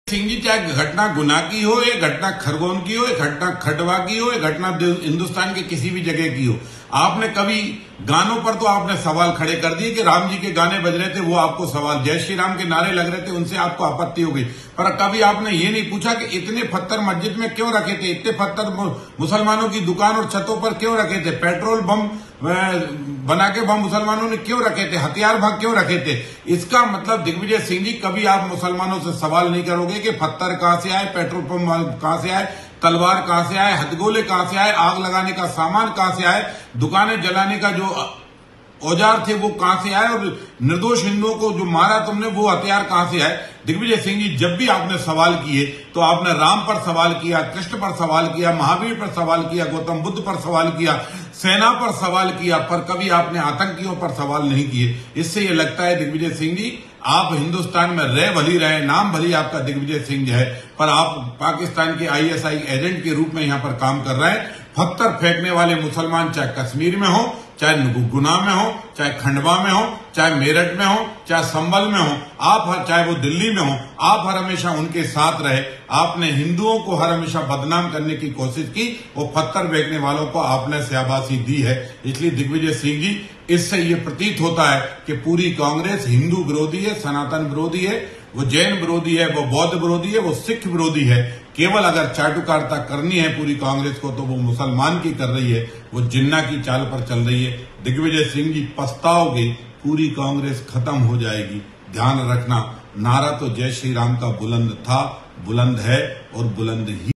सिंह जी, चाहे घटना गुना की हो, या घटना खरगोन की हो, या घटना खंडवा की हो, या घटना हिंदुस्तान के किसी भी जगह की हो, आपने कभी गानों पर तो आपने सवाल खड़े कर दिए कि राम जी के गाने बज रहे थे, वो आपको सवाल, जय श्री राम के नारे लग रहे थे, उनसे आपको आपत्ति हो गई। पर कभी आपने ये नहीं पूछा कि इतने पत्थर मस्जिद में क्यों रखे थे, इतने पत्थर मुसलमानों की दुकान और छतों पर क्यों रखे थे, पेट्रोल बम बना के बम मुसलमानों ने क्यों रखे थे, हथियार भाग क्यों रखे थे। इसका मतलब दिग्विजय सिंह जी, कभी आप मुसलमानों से सवाल नहीं करोगे कि पत्थर कहां से आए, पेट्रोल पंप कहां से आए, तलवार कहां से आए, हथगोले कहां से आए, आग लगाने का सामान कहां से आए, दुकानें जलाने का जो औजार थे वो कहां से आए, और निर्दोष हिंदुओं को जो मारा तुमने वो हथियार कहां से आए। दिग्विजय सिंह जी, जब भी आपने सवाल किए तो आपने राम पर सवाल किया, कृष्ण पर सवाल किया, महावीर पर सवाल किया, गौतम बुद्ध पर सवाल किया, सेना पर सवाल किया, पर कभी आपने आतंकियों पर सवाल नहीं किए। इससे ये लगता है दिग्विजय सिंह जी, आप हिंदुस्तान में रह भली रहे, नाम भली आपका दिग्विजय सिंह है, पर आप पाकिस्तान के आईएसआई एजेंट के रूप में यहां पर काम कर रहे हैं। पत्थर फेंकने वाले मुसलमान चाहे कश्मीर में हो, चाहे गुना में हो, चाहे खंडवा में हो, चाहे मेरठ में हो, चाहे संभल में हो, आप चाहे वो दिल्ली में हो, आप हर हमेशा उनके साथ रहे। आपने हिंदुओं को हर हमेशा बदनाम करने की कोशिश की, वो पत्थर फेंकने वालों को आपने शाबाशी दी है। इसलिए दिग्विजय सिंह जी, इससे ये प्रतीत होता है कि पूरी कांग्रेस हिंदू विरोधी है, सनातन विरोधी है, वो जैन विरोधी है, वो बौद्ध विरोधी है, वो सिख विरोधी है। केवल अगर चाटुकारिता करनी है पूरी कांग्रेस को तो वो मुसलमान की कर रही है, वो जिन्ना की चाल पर चल रही है। दिग्विजय सिंह जी, पछताओगे, पूरी कांग्रेस खत्म हो जाएगी। ध्यान रखना, नारा तो जय श्री राम का बुलंद था, बुलंद है और बुलंद ही